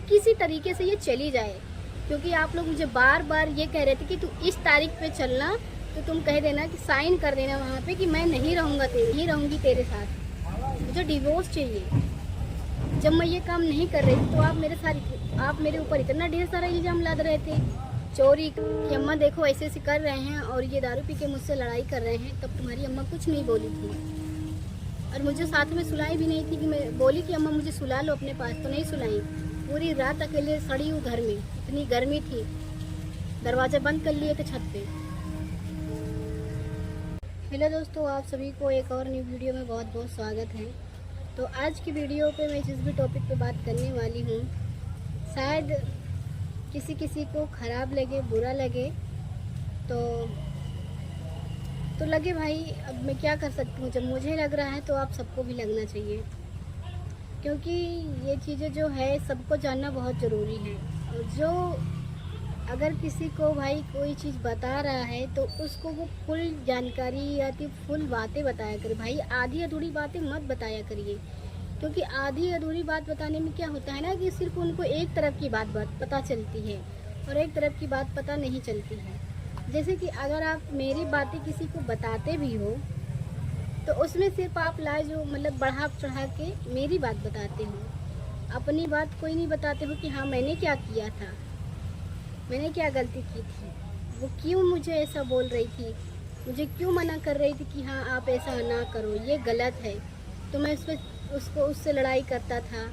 किसी तरीके से ये चली जाए। क्योंकि आप लोग मुझे बार बार ये कह रहे थे कि तू इस तारीख पे चलना, तो तुम कह देना कि साइन कर देना वहाँ पे कि मैं नहीं रहूँगी तेरे साथ, मुझे डिवोर्स चाहिए। जब मैं ये काम नहीं कर रही थी तो आप मेरे ऊपर इतना ढेर सारा इल्ज़ाम लाद रहे थे चोरी कि अम्मा देखो ऐसे ऐसे कर रहे हैं और ये दारू पी के मुझसे लड़ाई कर रहे हैं। तब तुम्हारी अम्मा कुछ नहीं बोली थी और मुझे साथ में सुलाई भी नहीं थी कि मैं बोली कि अम्मा मुझे सुला लो अपने पास, तो नहीं सुलाई। पूरी रात अकेले सड़ी हूँ घर में, इतनी गर्मी थी, दरवाज़ा बंद कर लिए थे छत पे। हेलो दोस्तों, आप सभी को एक और न्यू वीडियो में बहुत बहुत स्वागत है। तो आज की वीडियो पे मैं जिस भी टॉपिक पे बात करने वाली हूँ, शायद किसी को ख़राब लगे, बुरा लगे, तो लगे भाई, अब मैं क्या कर सकती हूँ। जब मुझे लग रहा है तो आप सबको भी लगना चाहिए, क्योंकि ये चीज़ें जो है सबको जानना बहुत ज़रूरी है। और जो अगर किसी को भाई कोई चीज़ बता रहा है तो उसको वो फुल जानकारी या कि फुल बातें बताया करे भाई, आधी अधूरी बातें मत बताया करिए। क्योंकि आधी अधूरी बात बताने में क्या होता है ना कि सिर्फ उनको एक तरफ की बात पता चलती है और एक तरफ की बात पता नहीं चलती है। जैसे कि अगर आप मेरी बातें किसी को बताते भी हो तो उसमें सिर्फ आप जो मतलब बढ़ा चढ़ा के मेरी बात बताते हो, अपनी बात कोई नहीं बताते हो कि हाँ मैंने क्या किया था, मैंने क्या गलती की थी, वो क्यों मुझे ऐसा बोल रही थी, मुझे क्यों मना कर रही थी कि हाँ आप ऐसा ना करो, ये गलत है। तो मैं उससे लड़ाई करता था।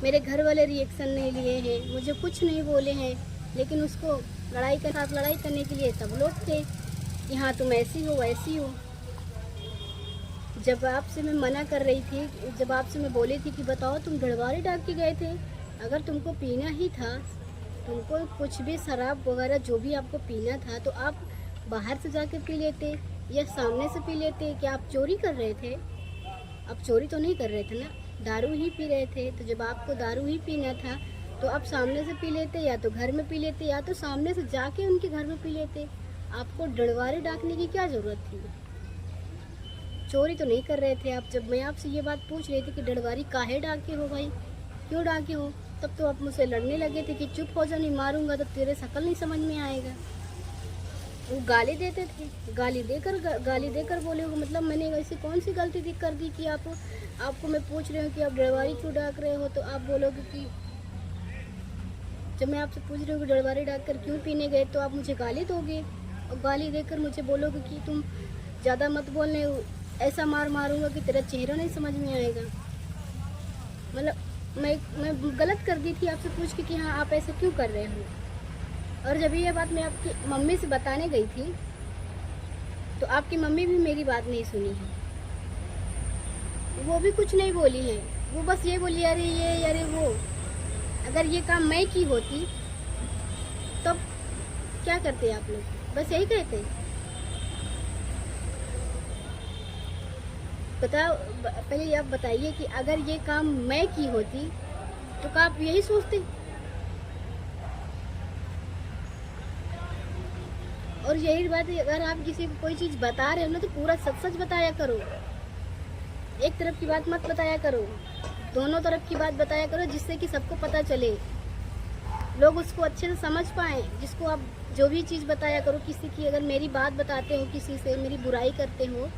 मेरे घर वाले रिएक्शन नहीं लिए हैं, मुझे कुछ नहीं बोले हैं, लेकिन उसको लड़ाई करने के लिए सब लोग थे कि हाँ तुम ऐसी हो वैसी हो। जब आपसे मैं मना कर रही थी, जब आपसे मैं बोली थी कि बताओ तुम ढड़वारी डाल के गए थे, अगर तुमको पीना ही था, तुमको कुछ भी शराब वगैरह जो भी आपको पीना था, तो आप बाहर से जाके पी लेते या सामने से पी लेते। क्या आप चोरी कर रहे थे? आप चोरी तो नहीं कर रहे थे ना, दारू ही पी रहे थे। तो जब आपको दारू ही पीना था तो आप सामने से पी लेते, या तो घर में पी लेते, या तो सामने से जाके उनके घर में पी लेते। आपको डड़वारी डाकने की क्या ज़रूरत थी? चोरी तो नहीं कर रहे थे आप। जब मैं आपसे ये बात पूछ रही थी कि डड़वारी काहे डाके हो भाई, क्यों डाके हो, तब तो आप मुझसे लड़ने लगे थे कि चुप हो जा, नहीं मारूंगा तो तेरे शकल नहीं समझ में आएगा। वो गाली देते थे, गाली देकर बोले हो। मतलब मैंने ऐसी कौन सी गलती कर दी कि आपको मैं पूछ रही हूँ कि आप डड़वारी क्यों डाक रहे हो, तो आप बोलोगे कि जब मैं आपसे पूछ रही हूँ कि डड़वारी डाक कर क्यों पीने गए, तो आप मुझे गाली दोगे और गाली देकर मुझे बोलोगे कि तुम ज़्यादा मत बोलने, ऐसा मारूंगा कि तेरा चेहरा नहीं समझ में आएगा। मतलब मैं गलत कर दी थी आपसे पूछ के कि हाँ आप ऐसे क्यों कर रहे हो। और जब ये बात मैं आपकी मम्मी से बताने गई थी तो आपकी मम्मी भी मेरी बात नहीं सुनी है, वो भी कुछ नहीं बोली है। वो बस ये बोली अरे ये अरे वो। अगर ये काम मैं की होती तब क्या करते आप लोग? बस यही कहते। बताओ, पहले आप बताइए कि अगर ये काम मैं की होती तो क्या आप यही सोचते? और यही बात है, अगर आप किसी को कोई चीज़ बता रहे हो ना तो पूरा सच बताया करो, एक तरफ की बात मत बताया करो, दोनों तरफ की बात बताया करो, जिससे कि सबको पता चले, लोग उसको अच्छे से समझ पाएँ। जिसको आप जो भी चीज़ बताया करो, किसी की अगर मेरी बात बताते हो, किसी से मेरी बुराई करते हो,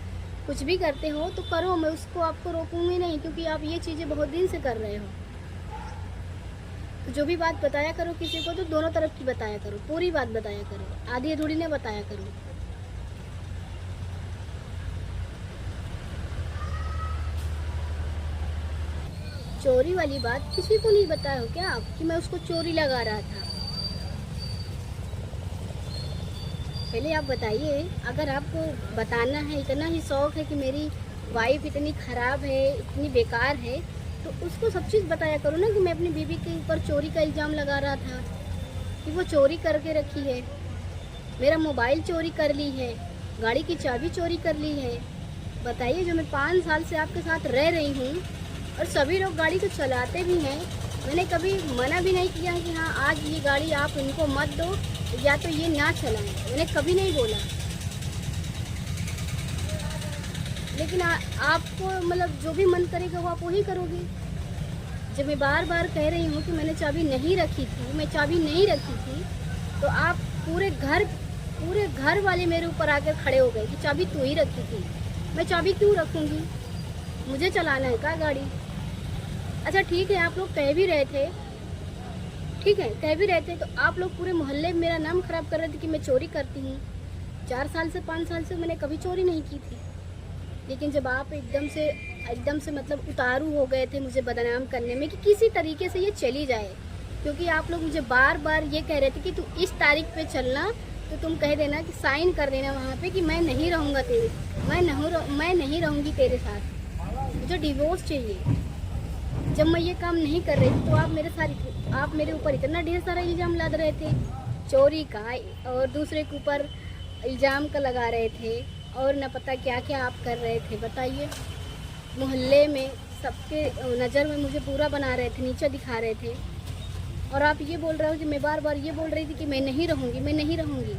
कुछ भी करते हो तो करो, मैं उसको आपको रोकूंगी नहीं, क्योंकि आप ये चीज़ें बहुत दिन से कर रहे हो। तो जो भी बात बताया करो किसी को तो दोनों तरफ की बताया करो, पूरी बात बताया करो, आधी अधूरी ने बताया करो। चोरी वाली बात किसी को नहीं बताया हो क्या आप कि मैं उसको चोरी लगा रहा था? पहले आप बताइए, अगर आपको बताना है, इतना ही शौक़ है कि मेरी वाइफ इतनी ख़राब है, इतनी बेकार है, तो उसको सब चीज़ बताया करो ना कि मैं अपनी बीवी के ऊपर चोरी का इल्ज़ाम लगा रहा था, कि वो चोरी करके रखी है, मेरा मोबाइल चोरी कर ली है, गाड़ी की चाबी चोरी कर ली है। बताइए, जो मैं 5 साल से आपके साथ रह रही हूँ और सभी लोग गाड़ी को चलाते भी हैं, मैंने कभी मना भी नहीं किया कि हाँ आज ये गाड़ी आप इनको मत दो या तो ये ना चलाएं, मैंने कभी नहीं बोला। लेकिन आपको मतलब जो भी मन करेगा वो आप वही करोगे। जब मैं बार बार कह रही हूँ कि मैंने चाबी नहीं रखी थी, मैं चाबी नहीं रखी थी, तो आप पूरे घर वाले मेरे ऊपर आकर खड़े हो गए कि चाबी तू ही रखी थी। मैं चाबी क्यों रखूँगी, मुझे चलाना है क्या गाड़ी। अच्छा ठीक है, आप लोग कह भी रहे थे, ठीक है कह भी रहे थे, तो आप लोग पूरे मोहल्ले में मेरा नाम खराब कर रहे थे कि मैं चोरी करती हूँ। 4 साल से 5 साल से मैंने कभी चोरी नहीं की थी, लेकिन जब आप एकदम से मतलब उतारू हो गए थे मुझे बदनाम करने में कि किसी तरीके से ये चली जाए, क्योंकि आप लोग मुझे बार बार ये कह रहे थे कि तू इस तारीख पे चलना, तो तुम कह देना कि साइन कर देना वहाँ पे कि मैं नहीं रहूँगा मैं नहीं रहूँगी तेरे साथ, मुझे डिवोर्स चाहिए। जब मैं ये काम नहीं कर रही थी तो आप मेरे ऊपर इतना ढेर सारा इल्ज़ाम लाद रहे थे, चोरी का और दूसरे के ऊपर इल्ज़ाम का लगा रहे थे और न पता क्या क्या आप कर रहे थे। बताइए, मोहल्ले में सबके नज़र में मुझे पूरा बना रहे थे, नीचे दिखा रहे थे, और आप ये बोल रहे हो कि मैं बार बार ये बोल रही थी कि मैं नहीं रहूँगी।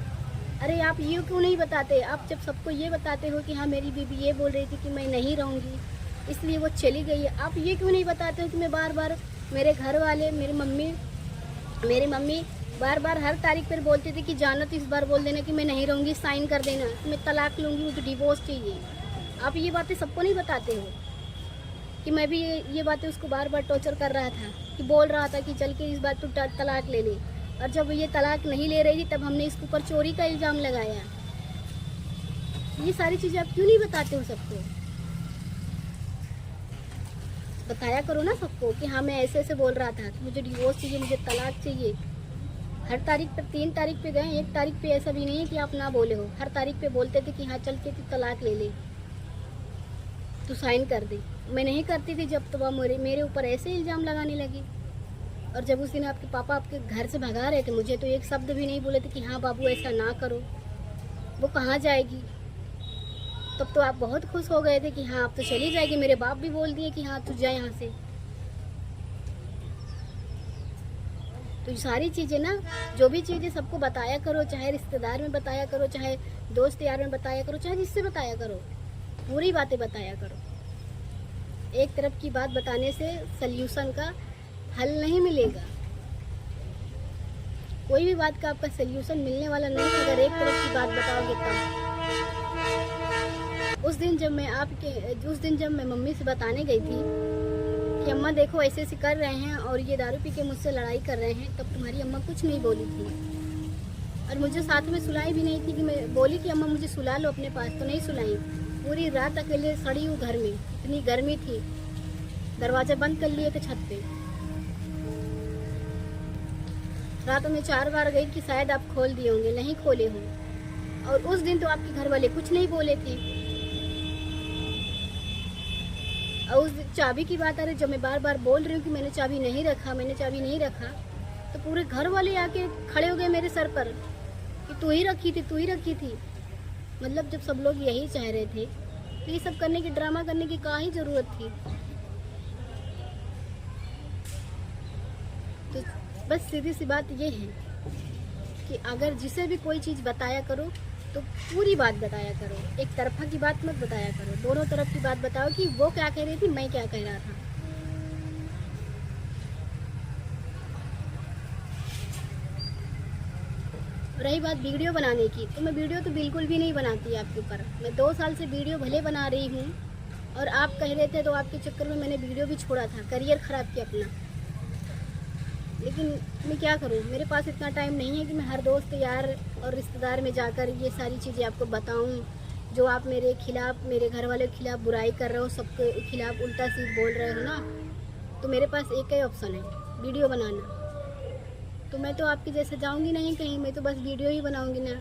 अरे आप ये क्यों नहीं बताते, आप जब सबको ये बताते हो कि हाँ मेरी बीबी ये बोल रही थी कि मैं नहीं रहूँगी इसलिए वो चली गई है, आप ये क्यों नहीं बताते हो कि मैं बार बार मेरे घर वाले मेरी मम्मी बार बार हर तारीख पर बोलती थी कि जाना तो इस बार बोल देना कि मैं नहीं रहूँगी, साइन कर देना कि मैं तलाक लूँगी, मुझे डिवोर्स चाहिए। आप ये बातें सबको नहीं बताते हो कि मैं भी ये बातें उसको बार बार टॉर्चर कर रहा था, कि बोल रहा था कि चल के इस बार तू तलाक ले ले, और जब ये तलाक नहीं ले रही थी तब हमने इसके ऊपर चोरी का इल्ज़ाम लगाया। ये सारी चीज़ें आप क्यों नहीं बताते हो सबको, बताया करो ना सबको कि हाँ मैं ऐसे बोल रहा था कि मुझे डिवोर्स चाहिए, मुझे तलाक चाहिए। हर तारीख पर 3 तारीख पे गए, 1 तारीख पे ऐसा भी नहीं है कि आप ना बोले हो, हर तारीख पे बोलते थे कि हाँ चल के तू तलाक ले ले, तू साइन कर दे। मैं नहीं करती थी जब तो वह मेरे ऊपर ऐसे इल्ज़ाम लगाने लगी। और जब उस दिन आपके पापा आपके घर से भगा रहे थे मुझे, तो एक शब्द भी नहीं बोले थे कि हाँ बाबू ऐसा ना करो, वो कहाँ जाएगी। तब तो आप बहुत खुश हो गए थे कि हाँ अब तो चली जाएगी, मेरे बाप भी बोल दिए कि हाँ तू जा यहाँ से। तो सारी चीज़ें ना, जो भी चीज़ें सबको बताया करो, चाहे रिश्तेदार में बताया करो, चाहे दोस्त यार में बताया करो, चाहे जिससे बताया करो, पूरी बातें बताया करो। एक तरफ की बात बताने से सल्यूशन का हल नहीं मिलेगा, कोई भी बात का आपका सल्यूशन मिलने वाला नहीं है अगर एक तरफ की बात बताओगे तब। उस दिन जब मैं मम्मी से बताने गई थी कि अम्मा देखो ऐसे कर रहे हैं और ये दारू पी के मुझसे लड़ाई कर रहे हैं, तब तुम्हारी अम्मा कुछ नहीं बोली थी, और मुझे साथ में सुलाई भी नहीं थी कि मैं बोली कि अम्मा मुझे सुला लो अपने पास, तो नहीं सुलाई। पूरी रात अकेले सड़ी हूँ घर में, इतनी गर्मी थी, दरवाजा बंद कर लिए थे छत पे। रात में 4 बार गई कि शायद आप खोल दिए होंगे, नहीं खोले हों। और उस दिन तो आपके घर वाले कुछ नहीं बोले थे। और उस चाबी की बात आ रही, जब मैं बार बार बोल रही हूँ कि मैंने चाबी नहीं रखा, तो पूरे घर वाले आके खड़े हो गए मेरे सर पर कि तू ही रखी थी। मतलब जब सब लोग यही चाह रहे थे तो ये सब करने की, ड्रामा करने की क्या ही जरूरत थी। तो बस सीधी सी बात ये है कि अगर जिसे भी कोई चीज़ बताया करो तो पूरी बात बताया करो, एक तरफा की बात मत बताया करो, दोनों तरफ की बात बताओ कि वो क्या कह रही थी, मैं क्या कह रहा था। रही बात वीडियो बनाने की, तो मैं वीडियो तो बिल्कुल भी नहीं बनाती आपके ऊपर। मैं 2 साल से वीडियो भले बना रही हूँ, और आप कह रहे थे तो आपके चक्कर में मैंने वीडियो भी छोड़ा था, करियर ख़राब किया अपना। लेकिन मैं क्या करूँ, मेरे पास इतना टाइम नहीं है कि मैं हर दोस्त यार और रिश्तेदार में जाकर ये सारी चीज़ें आपको बताऊँ। जो आप मेरे खिलाफ़, मेरे घर वालों के खिलाफ़ बुराई कर रहे हो, सबके खिलाफ़ उल्टा सीध बोल रहे हो ना, तो मेरे पास एक ही ऑप्शन है, वीडियो बनाना। तो मैं तो आपके जैसे जाऊंगी नहीं कहीं, मैं तो बस वीडियो ही बनाऊंगी ना।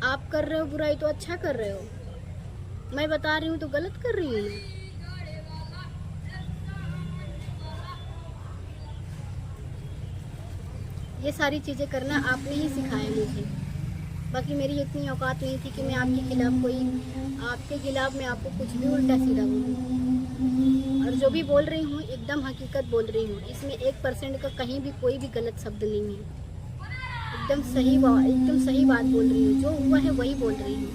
आप कर रहे हो बुराई तो अच्छा कर रहे हो, मैं बता रही हूँ तो गलत कर रही हूँ। ये सारी चीज़ें करना आपने ही सिखाया मुझे, बाकी मेरी इतनी औकात नहीं थी कि मैं आपके खिलाफ मैं आपको कुछ भी उल्टा सीधा बोलूँ। और जो भी बोल रही हूँ एकदम हकीकत बोल रही हूँ, इसमें 1% का कहीं भी कोई भी गलत शब्द नहीं है। एकदम सही बात बोल रही हूँ, जो हुआ है वही बोल रही हूँ।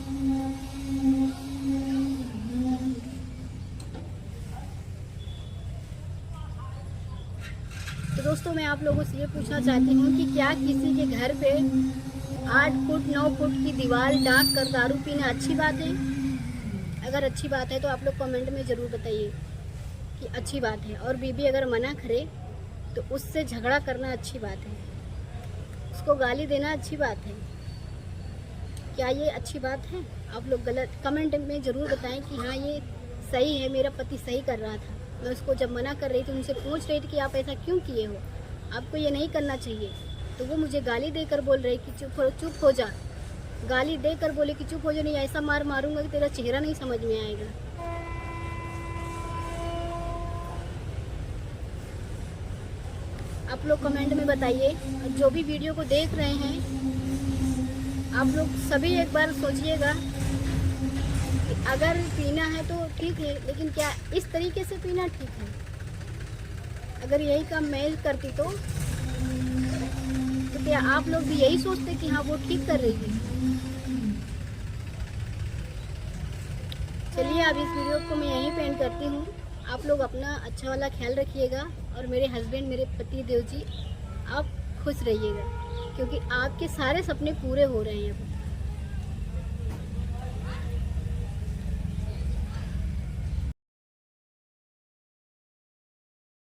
तो दोस्तों मैं आप लोगों से ये पूछना चाहती हूँ कि क्या किसी के घर पे 8 फुट 9 फुट की दीवार डाक कर दारू पीना अच्छी बात है? अगर अच्छी बात है तो आप लोग कमेंट में ज़रूर बताइए कि अच्छी बात है। और बीबी अगर मना करे तो उससे झगड़ा करना अच्छी बात है, उसको गाली देना अच्छी बात है। क्या ये अच्छी बात है? आप लोग गलत कमेंट में ज़रूर बताएं कि हाँ ये सही है, मेरा पति सही कर रहा था। मैं उसको जब मना कर रही थी, उनसे पूछ रही थी कि आप ऐसा क्यों किए हो, आपको ये नहीं करना चाहिए, तो वो मुझे गाली देकर बोल रहे कि चुप हो जा। गाली देकर बोले कि चुप हो जा, नहीं ऐसा मार मारूंगा कि तेरा चेहरा नहीं समझ में आएगा। आप लोग कमेंट में बताइए। जो भी वीडियो को देख रहे हैं आप लोग सभी एक बार सोचिएगा कि अगर पीना है तो ठीक है, लेकिन क्या इस तरीके से पीना ठीक है? अगर यही काम मैं करती तो क्या आप लोग भी यही सोचते कि हाँ वो ठीक कर रही है? चलिए अब इस वीडियो को मैं यहीं पे एंड करती हूँ। आप लोग अपना अच्छा वाला ख्याल रखिएगा और मेरे हस्बैंड, मेरे पति देव जी, आप खुश रहिएगा, क्योंकि आपके सारे सपने पूरे हो रहे हैं।